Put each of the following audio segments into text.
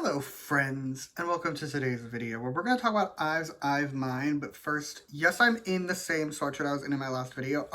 Hello friends, and welcome to today's video where we're going to talk about IVE Mine, but first, yes, I'm in the same sweatshirt I was in my last video.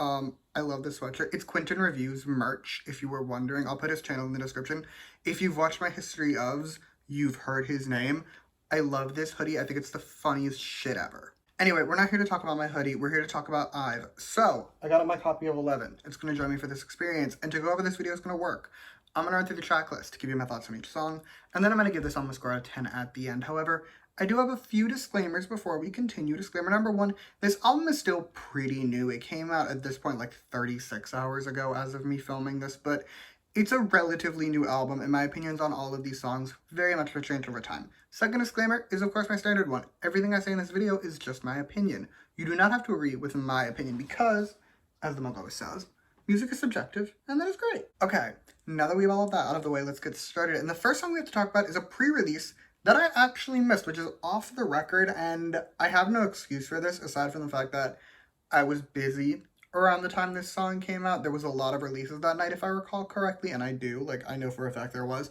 I love this sweatshirt. It's Quentin Reviews merch, if you were wondering. I'll put his channel in the description. If you've watched my history ofs, you've heard his name. I love this hoodie. I think it's the funniest shit ever. Anyway, we're not here to talk about my hoodie. We're here to talk about IVE. So, I got my copy of 11. It's going to join me for this experience, and to go over this video is going to work. I'm going to run through the track list to give you my thoughts on each song, and then I'm going to give this album a score out of 10 at the end. However, I do have a few disclaimers before we continue. Disclaimer number one, this album is still pretty new. It came out at this point like 36 hours ago as of me filming this, but it's a relatively new album, and my opinions on all of these songs very much have changed over time. Second disclaimer is, of course, my standard one. Everything I say in this video is just my opinion. You do not have to agree with my opinion because, as the mug always says, music is subjective, and that is great. Okay, now that we have all of that out of the way, let's get started. And the first song we have to talk about is a pre-release that I actually missed, which is Off the Record, and I have no excuse for this, aside from the fact that I was busy around the time this song came out. There was a lot of releases that night, if I recall correctly, and I do, like, I know for a fact there was.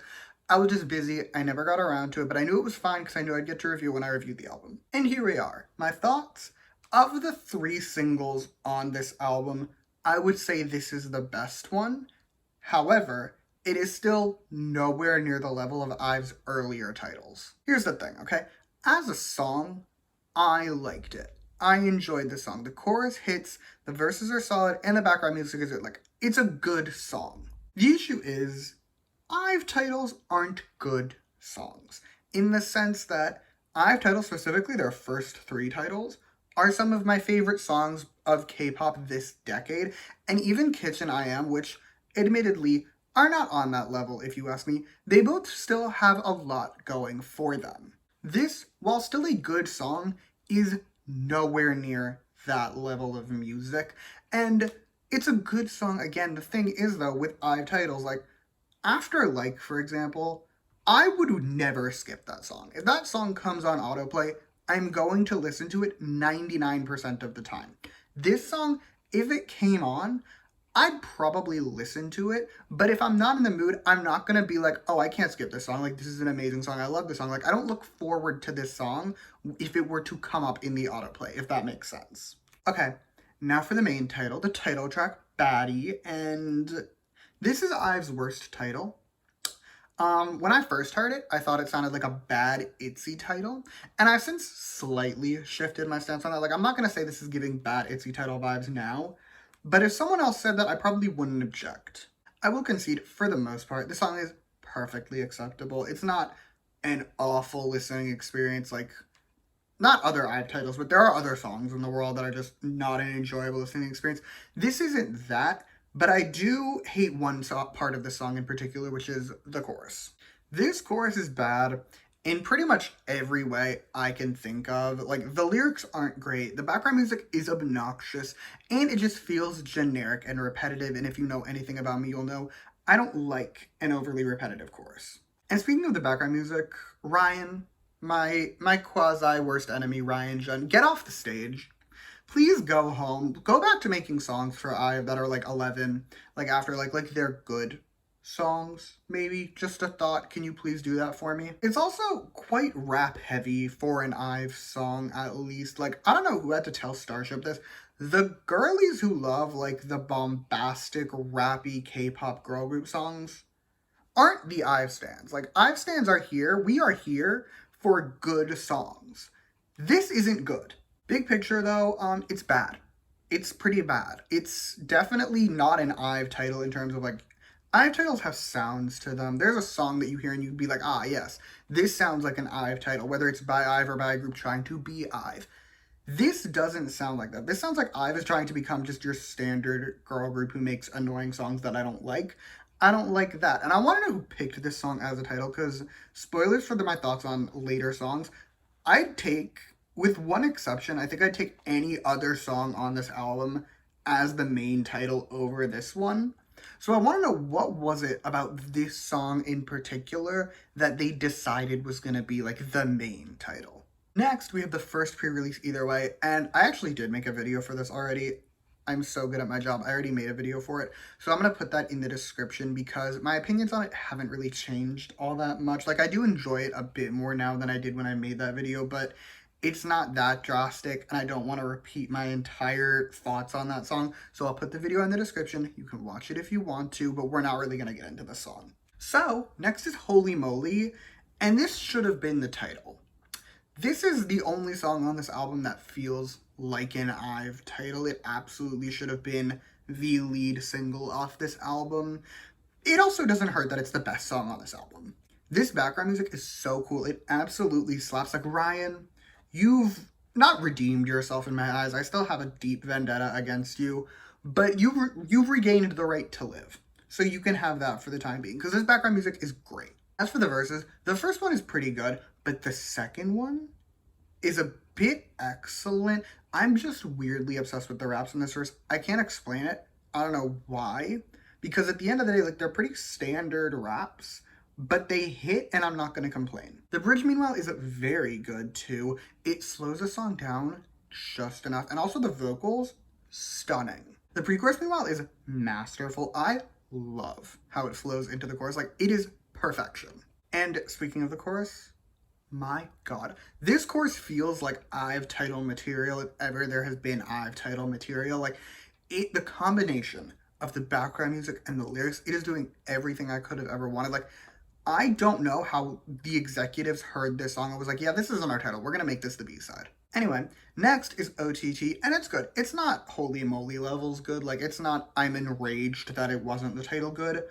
I was just busy, I never got around to it, but I knew it was fine because I knew I'd get to review when I reviewed the album. And here we are. My thoughts? Of the 3 singles on this album, I would say this is the best one. However, it is still nowhere near the level of IVE's earlier titles. Here's the thing, okay? As a song, I liked it. I enjoyed the song. The chorus hits, the verses are solid, and the background music is like, it's a good song. The issue is, IVE titles aren't good songs, in the sense that IVE titles, specifically their first 3 titles, are some of my favorite songs of K-pop this decade, and even Kitchen I Am, which admittedly are not on that level if you ask me, they both still have a lot going for them. This, while still a good song, is nowhere near that level of music, and it's a good song. Again, the thing is though, with IVE titles, like, After Like, for example, I would never skip that song. If that song comes on autoplay, I'm going to listen to it 99% of the time. This song, if it came on, I'd probably listen to it, but if I'm not in the mood, I'm not going to be like, oh, I can't skip this song. Like, this is an amazing song. I love this song. Like, I don't look forward to this song if it were to come up in the autoplay, if that makes sense. Okay, now for the main title, the title track, Baddie, and this is IVE's worst title. When I first heard it, I thought it sounded like a bad ITZY title, and I've since slightly shifted my stance on that. Like, I'm not going to say this is giving bad ITZY title vibes now, but if someone else said that, I probably wouldn't object. I will concede, for the most part, the song is perfectly acceptable. It's not an awful listening experience, like, not other IVE titles, but there are other songs in the world that are just not an enjoyable listening experience. This isn't that, but I do hate one part of the song in particular, which is the chorus. This chorus is bad in pretty much every way I can think of. Like, the lyrics aren't great, the background music is obnoxious, and it just feels generic and repetitive, and if you know anything about me, you'll know I don't like an overly repetitive chorus. And speaking of the background music, Ryan, my quasi-worst enemy, Ryan Jun, get off the stage. Please go home. Go back to making songs for IVE that are like 11, like after like they're good songs, maybe. Just a thought. Can you please do that for me? It's also quite rap heavy for an IVE song, at least. Like, I don't know who had to tell Starship this. The girlies who love like the bombastic, rappy K-pop girl group songs aren't the IVE stans. Like, IVE stans are here. We are here for good songs. This isn't good. Big picture though, it's bad. It's pretty bad. It's definitely not an IVE title in terms of like, IVE titles have sounds to them. There's a song that you hear and you'd be like, ah, yes, this sounds like an IVE title, whether it's by IVE or by a group trying to be IVE. This doesn't sound like that. This sounds like IVE is trying to become just your standard girl group who makes annoying songs that I don't like. I don't like that. And I want to know who picked this song as a title, because spoilers for my thoughts on later songs, I'd take, with one exception, I think I'd take any other song on this album as the main title over this one. So I want to know, what was it about this song in particular that they decided was going to be like the main title? Next, we have the first pre-release Either Way, and I actually did make a video for this already. I'm so good at my job. I already made a video for it. So I'm going to put that in the description because my opinions on it haven't really changed all that much. Like, I do enjoy it a bit more now than I did when I made that video, but it's not that drastic, and I don't want to repeat my entire thoughts on that song. So I'll put the video in the description. You can watch it if you want to, but we're not really going to get into the song. So next is Holy Moly, and this should have been the title. This is the only song on this album that feels like an IVE title. It absolutely should have been the lead single off this album. It also doesn't hurt that it's the best song on this album. This background music is so cool. It absolutely slaps. Like, Ryan, you've not redeemed yourself in my eyes. I still have a deep vendetta against you, but you've regained the right to live. So you can have that for the time being, because this background music is great. As for the verses, the first one is pretty good, but the second one is a bit excellent. I'm just weirdly obsessed with the raps in this verse. I can't explain it. I don't know why. Because at the end of the day, like, they're pretty standard raps, but they hit, and I'm not going to complain. The bridge, meanwhile, is very good, too. It slows the song down just enough. And also the vocals, stunning. The pre-chorus, meanwhile, is masterful. I love how it flows into the chorus. Like, it is perfection. And speaking of the chorus, my god, this chorus feels like IVE title material if ever there has been IVE title material. Like, the combination of the background music and the lyrics, it is doing everything I could have ever wanted. Like, I don't know how the executives heard this song and was like, yeah, this isn't our title, we're gonna make this the B-side. Anyway, next is OTT, and it's good. It's not Holy Moly levels good. Like, it's not I'm enraged that it wasn't the title good,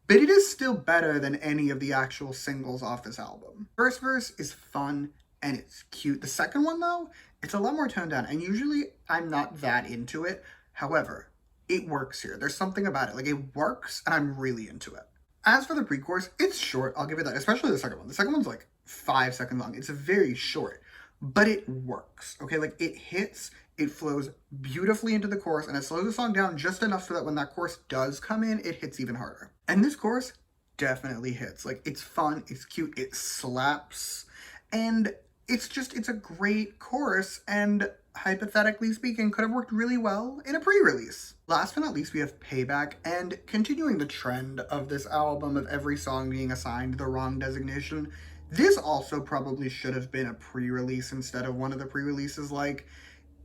but it is still better than any of the actual singles off this album. First verse is fun and it's cute. The second one, though, it's a lot more toned down, and usually I'm not that into it. However, it works here. There's something about it. Like, it works, and I'm really into it. As for the pre-chorus, it's short. I'll give it that, especially the second one. The second one's like 5 seconds long. It's very short, but it works, okay? Like, it hits, it flows beautifully into the chorus, and it slows the song down just enough so that when that chorus does come in, it hits even harder. And this chorus definitely hits. Like, it's fun, it's cute, it slaps, and it's a great chorus, and hypothetically speaking, could have worked really well in a pre-release. Last but not least, we have Payback, and continuing the trend of this album of every song being assigned the wrong designation, this also probably should have been a pre-release instead of one of the pre-releases. Like,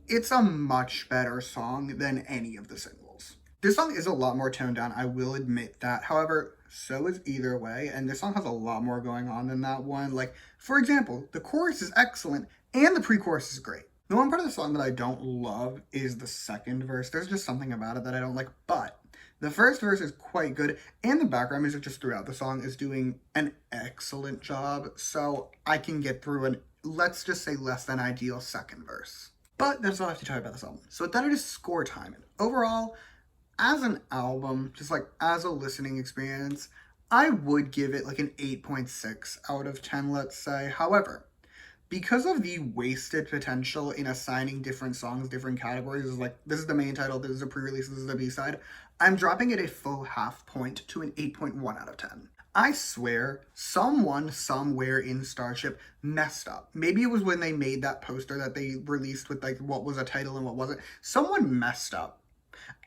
it's a much better song than any of the singles. This song is a lot more toned down, I will admit that. However, so is Either Way, and this song has a lot more going on than that one. Like, for example, the chorus is excellent, and the pre-chorus is great. The one part of the song that I don't love is the second verse. There's just something about it that I don't like, but the first verse is quite good, and the background music just throughout the song is doing an excellent job, so I can get through an, let's just say, less than ideal second verse. But that's all I have to tell you about this album. So with that, it is score time. And overall, as an album, just like as a listening experience, I would give it like an 8.6 out of 10, let's say. However, because of the wasted potential in assigning different songs, different categories, is like, this is the main title, this is a pre-release, this is the B-side, I'm dropping it a full half point to an 8.1 out of 10. I swear, someone somewhere in Starship messed up. Maybe it was when they made that poster that they released with like what was a title and what wasn't. Someone messed up.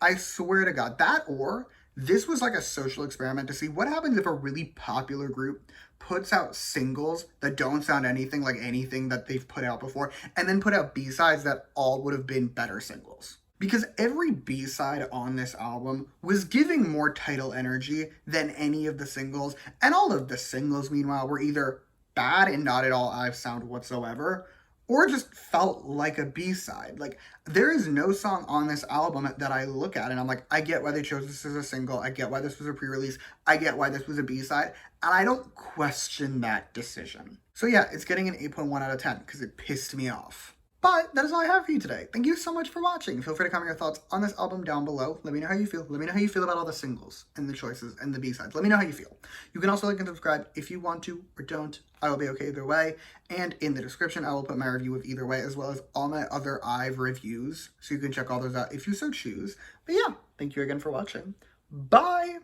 I swear to God. That, or this was like a social experiment to see what happens if a really popular group puts out singles that don't sound anything like anything that they've put out before, and then put out B-sides that all would have been better singles. Because every B-side on this album was giving more title energy than any of the singles, and all of the singles, meanwhile, were either bad and not at all IVE sound whatsoever, or just felt like a B-side. Like, there is no song on this album that I look at and I'm like, I get why they chose this as a single, I get why this was a pre-release, I get why this was a B-side, and I don't question that decision. So yeah, it's getting an 8.1 out of 10, because it pissed me off. But that is all I have for you today. Thank you so much for watching. Feel free to comment your thoughts on this album down below. Let me know how you feel. Let me know how you feel about all the singles and the choices and the B-sides. Let me know how you feel. You can also like and subscribe if you want to or don't. I will be okay either way. And in the description, I will put my review of Either Way as well as all my other IVE reviews. So you can check all those out if you so choose. But yeah, thank you again for watching. Bye!